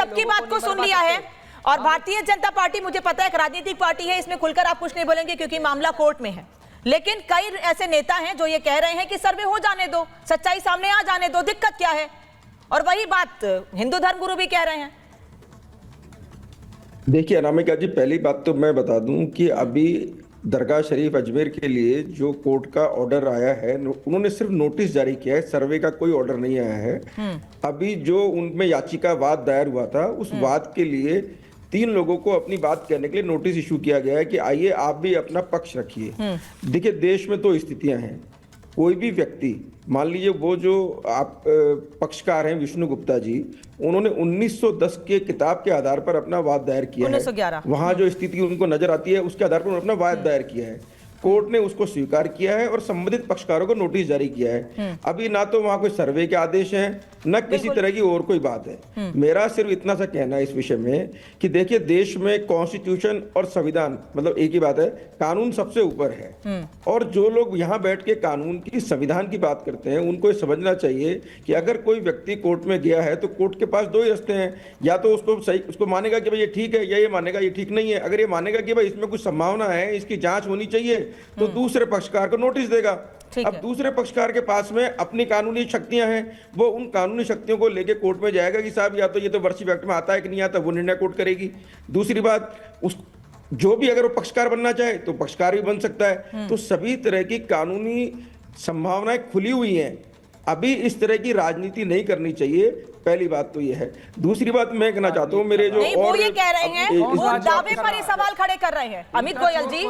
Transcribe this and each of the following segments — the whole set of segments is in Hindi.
सबकी बात को सुन लिया है। और भारतीय जनता पार्टी, मुझे पता है एक राजनीतिक पार्टी है, इसमें खुलकर आप कुछ नहीं बोलेंगे क्योंकि मामला कोर्ट में है, लेकिन कई ऐसे नेता हैं जो ये कह रहे हैं कि सर्वे हो जाने दो, सच्चाई सामने आ जाने दो, दिक्कत क्या है। और वही बात हिंदू धर्मगुरु भी कह रहे हैं। देखिए अनामिका जी, पहली बात तो मैं बता दूं कि अभी दरगाह शरीफ अजमेर के लिए जो कोर्ट का ऑर्डर आया है, उन्होंने सिर्फ नोटिस जारी किया है, सर्वे का कोई ऑर्डर नहीं आया है। अभी जो उनमें याचिका वाद दायर हुआ था, उस वाद के लिए 3 लोगों को अपनी बात कहने के लिए नोटिस इशू किया गया है कि आइए आप भी अपना पक्ष रखिए। देखिए देश में 2 स्थितियां हैं। कोई भी व्यक्ति, मान लीजिए वो जो आप पक्षकार हैं विष्णु गुप्ता जी, उन्होंने 1910 के किताब के आधार पर अपना वाद दायर किया है। 1911 वहां जो स्थिति उनको नजर आती है उसके आधार पर उन्होंने अपना वाद दायर किया है। कोर्ट ने उसको स्वीकार किया है और संबंधित पक्षकारों को नोटिस जारी किया है। अभी ना तो वहां कोई सर्वे के आदेश हैं, न किसी तरह की और कोई बात है। मेरा सिर्फ इतना सा कहना है इस विषय में कि देखिए देश में कॉन्स्टिट्यूशन और संविधान, मतलब एक ही बात है, कानून सबसे ऊपर है। और जो लोग यहाँ बैठ के कानून की, संविधान की बात करते हैं, उनको ये समझना चाहिए कि अगर कोई व्यक्ति कोर्ट में गया है तो कोर्ट के पास 2 ही रास्ते हैं। या तो उसको मानेगा कि भाई ये ठीक है, या ये मानेगा ये ठीक नहीं है। अगर ये मानेगा कि भाई इसमें कुछ संभावना है, इसकी जांच होनी चाहिए, तो दूसरे पक्षकार को नोटिस देगा। अब दूसरे पक्षकार के पास में अपनी कानूनी शक्तियां हैं, वो उन कानूनी शक्तियों को लेके कोर्ट में जाएगा कि साहब या तो ये तो वर्षीप एक्ट में आता है कि नहीं आता, वो निर्णय कोर्ट करेगी। दूसरी बात, उस जो भी अगर वो पक्षकार बनना चाहे तो पक्षकार भी बन सकता है। तो सभी तरह की कानूनी संभावनाएं खुली हुई हैं। अभी इस तरह की राजनीति नहीं करनी चाहिए, पहली बात तो ये है। दूसरी बात मैं कहना चाहता हूँ, मेरे जो नहीं, वो ये कह रहे हैं, वो दावे पर ही सवाल खड़े कर रहे हैं अमित गोयल जी।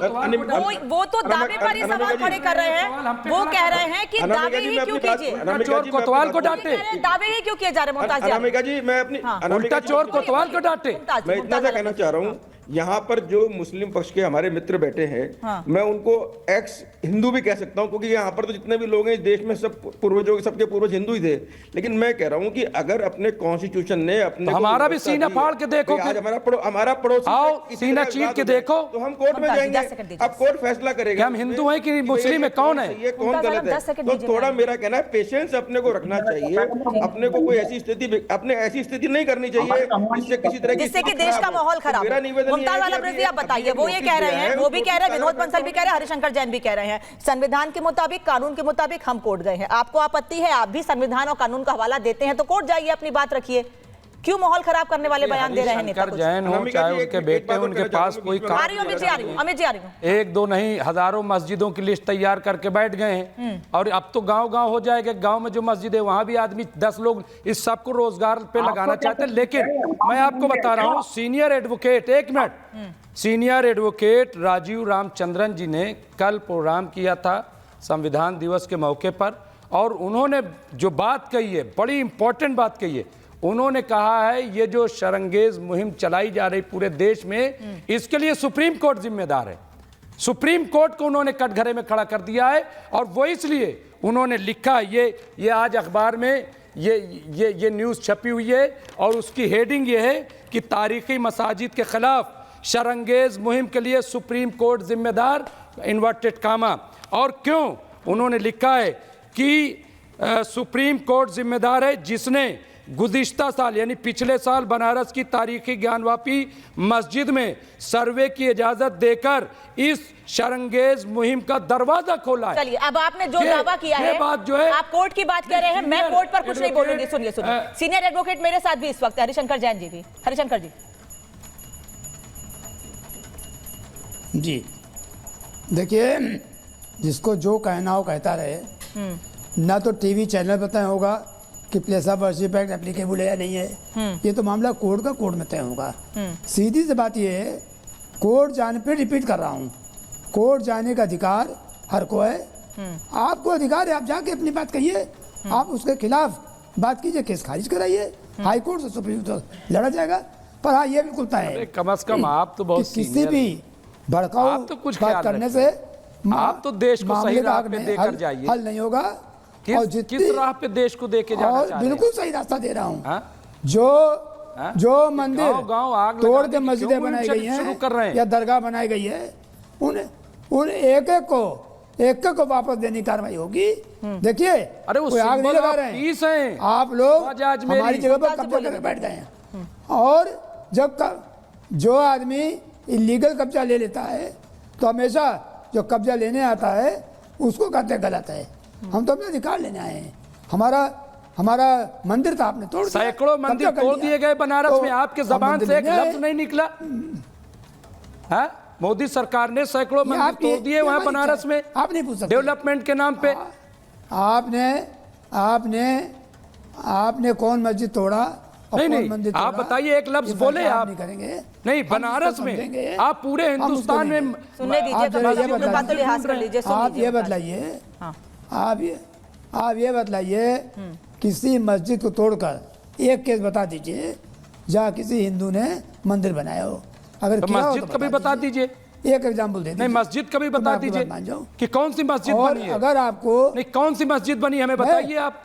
वो तो दावे पर ही सवाल खड़े कर रहे हैं। वो कह रहे हैं कि दावे ही क्यों कीजिए, चोर कोतवाल को डांटे, दावे ही क्यों किए जा रहे हैं। मुमताज अनामिका जी, मैं अपनी उल्टा चोर कोतवाल को डांटे। मैं इतना सा कहना चाह रहा हूँ, यहाँ पर जो मुस्लिम पक्ष के हमारे मित्र बैठे हैं, मैं उनको एक्स हिंदू भी कह सकता हूँ, क्योंकि यहाँ पर तो जितने भी लोग हैं इस देश में सब पूर्वजों के, सबके पूर्वज हिंदू ही थे। लेकिन मैं कह रहा हूँ कि अगर अपने कॉन्स्टिट्यूशन ने अपने तो हमारा भी सीना फाड़ के देखो, आज हमारा पड़ोसी आओ सीना चीर के देखो, तो हम कोर्ट में जाएंगे, अब कोर्ट फैसला करेगा हम हिंदू हैं कि मुस्लिम है, कौन है, ये कौन गलत है। तो थोड़ा मेरा कहना है पेशेंस अपने को रखना चाहिए। अपने को कोई ऐसी स्थिति, अपने ऐसी स्थिति नहीं करनी चाहिए जिससे किसी तरह की, जिससे कि देश का माहौल खराब हो। मुमताज बताइए, वो ये कह रहे हैं, वो भी कह रहे हैं, विनोद बंसल भी कह रहे हैं, हरिशंकर जैन भी कह रहे हैं, संविधान के मुताबिक, कानून के मुताबिक हम कोर्ट गए हैं। आपको आपत्ति है, आप भी संविधान और कानून का हवाला देते हैं, तो कोर्ट जाइए, अपनी बात रखिए। क्यों माहौल खराब करने वाले बयान दे रहे हैं नेता? जैन हो चाहे उनके बेटे, उनके पास कोई काम, अमित जी आ रही हूं। 1-2 नहीं, हजारों मस्जिदों की लिस्ट तैयार करके बैठ गए हैं। और अब तो गांव-गांव हो जाएगा, गांव में जो मस्जिद है वहां भी आदमी 10 लोग इस सबको रोजगार पे लगाना चाहते हैं। लेकिन मैं आपको बता रहा हूं, senior advocate, 1 minute, senior advocate Rajiv Ramachandran ji ने कल प्रोग्राम किया था संविधान दिवस के मौके पर, और उन्होंने जो बात कही है, बड़ी इंपॉर्टेंट बात कही है। उन्होंने कहा है ये जो शरंगेज मुहिम चलाई जा रही पूरे देश में, इसके लिए सुप्रीम कोर्ट जिम्मेदार है। सुप्रीम कोर्ट को उन्होंने कटघरे में खड़ा कर दिया है, और वो इसलिए उन्होंने लिखा, ये आज अखबार में ये न्यूज़ छपी हुई है, और उसकी हेडिंग ये है कि तारीखी मसाजिद के खिलाफ शरंगेज मुहिम के लिए सुप्रीम कोर्ट जिम्मेदार, इन्वर्टेड कामा। और क्यों उन्होंने लिखा है कि सुप्रीम कोर्ट जिम्मेदार है, जिसने गुज़िश्ता साल यानी पिछले साल बनारस की तारीखी ज्ञानवापी मस्जिद में सर्वे की इजाजत देकर इस शरंगेज मुहिम का दरवाजा खोला है। चलिए, अब आपने जो दावा किया है, बात जो है, आप कोर्ट की बात कर रहे हैं, मैं कोर्ट पर कुछ नहीं बोलूंगी। सुनिए, सीनियर एडवोकेट मेरे साथ भी इस वक्त हरिशंकर जैन जी भी। हरिशंकर जी देखिए, जिसको जो कहना हो कहता रहे। ना तो टीवी चैनल पता होगा कि place of worship act applicable है या नहीं है। ये तो मामला कोर्ट का, कोर्ट में तय होगा। सीधी सी बात ये है, कोर्ट जाने पे रिपीट कर रहा हूँ, कोर्ट जाने का अधिकार हर को है। आपको अधिकार है, आप जाके अपनी बात कहिए, आप उसके खिलाफ बात कीजिए, केस खारिज कराइए, हाई कोर्ट से सुप्रीम कोर्ट लड़ा जाएगा। पर हाँ, ये बिल्कुल तय है, कम से कम आप तो बहुत किसी भी भड़काऊ तो कुछ बात करने से आप तो देश को सही राह पे देकर जाइए। हल नहीं होगा। किस राह पे देश को देके जाना चाह रहे हैं? बिल्कुल सही रास्ता दे रहा हूँ। जो मंदिर तोड़ के मस्जिदें बनाई गई हैं या दरगाह बनाई गई है, उन एक एक को वापस देने की कार्रवाई होगी। देखिए, अरे वो आग नहीं लगा रहे हैं आप लोग, हमारी जगह पर कब्जा करके बैठ गए हैं। और जो आदमी इलीगल कब्जा ले लेता है तो हमेशा जो कब्जा लेने आता है उसको कहते गलत है। हम तो अपना अधिकार लेने आए हैं। हमारा मंदिर था, आपने तोड़ दिया, सैकड़ों मंदिर तोड़ दिए गए बनारस तो में, आपके जबान से एक लफ्ज नहीं निकला है? मोदी सरकार ने सैकड़ों मंदिर तोड़ दिए वहां बनारस में, आप नहीं पूछ सकते डेवलपमेंट के नाम पे। आपने कौन मस्जिद तोड़ा और नहीं कौन मंदिर तोड़ा? आप बताइए, एक लफ्ज ये बोले फैसला आप नहीं करेंगे। नहीं, हम बनारस उसको में समझेंगे। आप पूरे हम उसको हिंदुस्तान में नहीं। सुनने दीजिए, आप जरा ये तो बात तो लिहाज कर लीजिए, सुन आप लीजिए ये बात। बतलाइए, हाँ। आप ये बतलाइए, किसी मस्जिद को तोड़कर एक केस बता दीजिए जहाँ किसी हिंदू ने मंदिर बनाया हो। अगर तो किया हो मस्जिद तो कभी बता दीजिए। एक एग्जाम्पल दे दीजिए। नहीं, मस्जिद कभी तो मैं बता आपकी दीजिए बात मान जाऊं। कि कौन सी मस्जिद और बनी है। अगर आपको नहीं, कौन सी मस्जिद बनी हमें बताइए आप।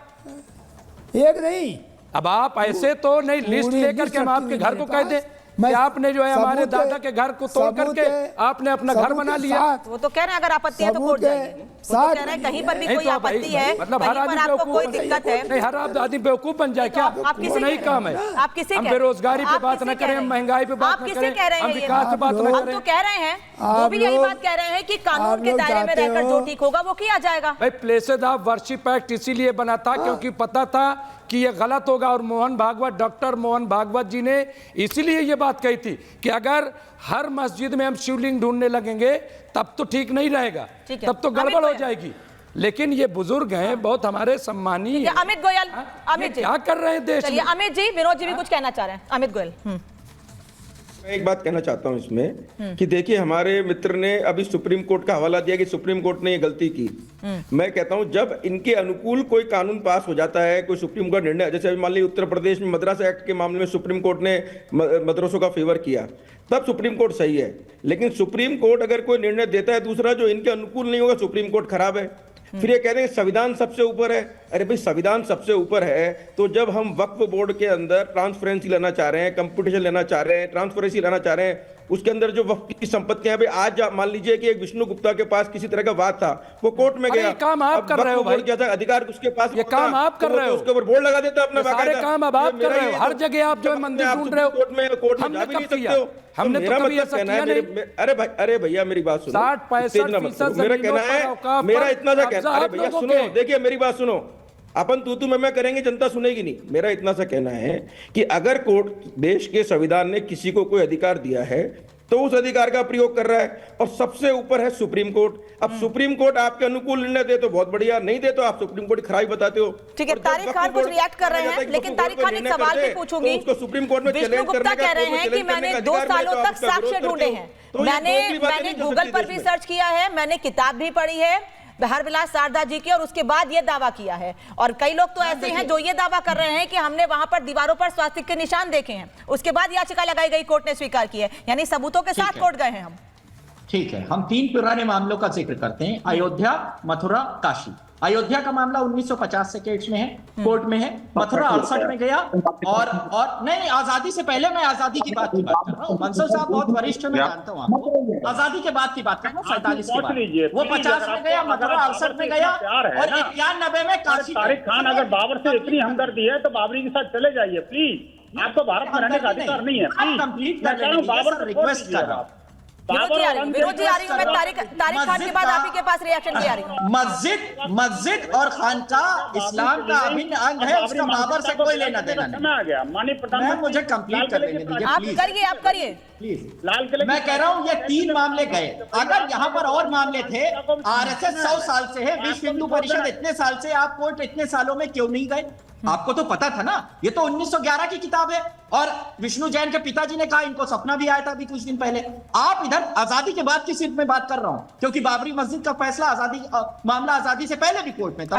एक नहीं, अब आप ऐसे तो नहीं लिस्ट पूरी लेकर लिस्ट के हम रखी आपके हुई घर मेरे को कह दें पास। कि मैं आपने जो है हमारे सबूत दादा के घर को तोड़ सबूत करके के- आपने अपना घर सबूत बना के लिया। साथ- वो तो कह रहे हैं अगर आपत्ति है तो सबूत कोर्ट के जाइए। वो तो साथ कह रहे हैं कहीं पर भी नहीं कोई तो आपत्ति है, मतलब कहीं हर पर आदमी आपको बेवकूफ कोई बन जाए। दिक्कत है। नहीं, हर आदमी बेवकूफ बन जाए क्या? आप किसे वो नहीं कह काम रहे है। हैं? आप किसे हम कह रहे हैं? बेरोजगारी पे आप बात किसे न कह करें, रहे हम हैं? महंगाई पे बात आप न किसे करें, कह रहे हम हैं ये विकास पे बात न हम तो करें। कह रहे हैं, वो आप भी यही लोग- बात कह रहे हैं कि कानून आप के लोग दायरे में चाहते रहकर जो हो- ठीक होगा वो किया जाएगा। भाई, प्लेसेस ऑफ वर्शिप एक्ट इसीलिए बना था क्योंकि पता था कि ये गलत होगा, और मोहन भागवत, डॉक्टर मोहन भागवत जी ने इसीलिए ये बात कही थी कि अगर हर मस्जिद में हम शिवलिंग ढूंढने लगेंगे तब तो ठीक नहीं रहेगा, ठीक है। तब तो अमित गड़बड़ हो गोयल। जाएगी। लेकिन ये बुजुर्ग हैं, बहुत हमारे सम्मानीय क्या हैं। अमित गोयल, ये अमित जी क्या कर रहे हैं देश चलिए, में? अमित जी, विनोद जी भी कुछ कहना चाह रहे हैं। अमित गोयल। मैं एक बात कहना चाहता हूं इसमें कि देखिए, हमारे मित्र ने अभी सुप्रीम कोर्ट का हवाला दिया कि सुप्रीम कोर्ट ने ये गलती की। मैं कहता हूं जब इनके अनुकूल कोई कानून पास हो जाता है, कोई सुप्रीम कोर्ट निर्णय, जैसे अभी मान लीजिए उत्तर प्रदेश में मद्रासा एक्ट के मामले में सुप्रीम कोर्ट ने मदरसों का फेवर किया, तब सुप्रीम कोर्ट सही है। लेकिन सुप्रीम कोर्ट अगर कोई निर्णय देता है दूसरा जो इनके अनुकूल नहीं होगा, सुप्रीम कोर्ट खराब है। फिर ये कह रहे हैं संविधान सबसे ऊपर है। अरे भाई, संविधान सबसे ऊपर है तो जब हम वक्फ बोर्ड के अंदर ट्रांसपेरेंसी लाना चाह रहे हैं, कंपटीशन लेना चाह रहे हैं, ट्रांसपेरेंसी लाना चाह रहे हैं, उसके अंदर जो वक्फ की संपत्तियां, भाई आज मान लीजिए कि एक विष्णु गुप्ता के पास किसी तरह का वाद था, वो कोर्ट में अरे गया। ये काम आप अब कर रहे हो वक्फ बोर्ड भाई। क्या था, अधिकार उसके पास ये होता, काम आप कर तो वो रहे तो हो। उसके ऊपर बोर्ड लगा देता अपना ये सारे बाकायदा। काम अब आप ये कर मेरा रहे हो। ये हर तो- जगह आप जो है मंदिर आप ढूंढ रहे हो। कोर्ट में हमने जा भी नहीं कब किया? सकते हो। हमने तो मेरा कभी मतलब ऐसा कहना किया है नहीं। अरे भाई, अरे भैया मेरी बात सुनो। 60-65% इतना मत करो। मेरा जमीनों कहना पर है, औकाफ मेरा पर इतना सा कब्जा कहना, अरे आप भैया लोगों सुनो, के। देखिए मेरी बात सुनो, अपन तू मैं करेंगे, जनता सुनेगी नहीं। मेरा इतना सा कहना है कि अगर कोर्ट, देश के संविधान ने किसी को कोई अधिकार दिया है तो उस अधिकार का प्रयोग कर रहा है, और सबसे ऊपर है सुप्रीम कोर्ट। अब सुप्रीम कोर्ट आपके अनुकूल निर्णय दे तो बहुत बढ़िया, नहीं दे तो आप सुप्रीम कोर्ट की खराबी बताते हो। ठीक है, और जब तारिक वक्फ खान कुछ बोर्ड रिएक्ट कर रहे कहा जाता है हैं, कि लेकिन वक्फ बोर्ड तारिक खान कोई एक निर्णय सवाल कर भी दे, पूछूंगी। तो उसको सुप्रीम कोर्ट में विष्णु चैलेंज गुप्ता करने का, कह रहे कोर्ट में हैं कि चैलेंज करने मैंने का 2 अधिकार है, सालों तो आप तक उसका विरोध साक्ष्य करते ढूंढे हो। हैं। तो ये मैंने दो भी बातें नहीं हो गूगल सकती पर देश भी में। सर्च किया है, मैंने किताब भी पढ़ी है बहरविलास शारदा जी की, और उसके बाद ये दावा किया है। और कई लोग तो ऐसे हैं जो ये दावा कर रहे हैं कि हमने वहां पर दीवारों पर स्वास्तिक के निशान देखे हैं, उसके बाद याचिका लगाई गई, कोर्ट ने स्वीकार की है, यानी सबूतों के साथ कोर्ट गए हैं हम। ठीक है, हम 3 पुराने मामलों का जिक्र करते हैं, अयोध्या, मथुरा, काशी। अयोध्या का मामला 1950 से केस में है, कोर्ट में है। मथुरा 68 में गया, और नहीं, आजादी से पहले, मैं आजादी की बात कर रहा हूँ। मंसूर साहब बहुत वरिष्ठ, मैं जानता हूँ आपको। आजादी के बाद की बात कर रहा हूँ, 47 के बाद। वो 50 में गया, मथुरा 68 में गया, और 91 में काशी। तारिक खान, अगर बाबर से इतनी हमदर्दी है तो बाबरी के साथ चले जाइए प्लीज। आपको भारत में रहने का अधिकार नहीं है। आप कंप्लीट कर लेंगे, बाबर रिक्वेस्ट कर रहा हूँ। विरोध जी आ रही हूँ मैं, तारिक खान के बाद आप ही के पास रिएक्शन भी आ रही हूँ। मस्जिद और खानका इस्लाम का अभिन्न अंग है, उसका बाबर से कोई लेना देना नहीं। आ गया माननीय मैं मुझे कंप्लीट कर लेने दीजिए आप प्लीज। करिए, आप करिए। प्लीज, लाल किले मैं कह रहा हूँ ये 3 मामले गए। अगर यहाँ पर और मामले थे, आरएसएस 100 साल से है, विश्व हिंदू परिषद इतने साल से, आप कोर्ट इतने सालों में क्यों नहीं गए? आपको तो पता था ना, ये तो 1911 की किताब है, और विष्णु जैन के पिताजी ने कहा, इनको सपना भी आया था अभी कुछ दिन पहले। आप इधर आजादी के बाद की सिर्फ मैं बात कर रहा हूं, क्योंकि बाबरी मस्जिद का फैसला आजादी मामला आजादी से पहले भी कोर्ट में था।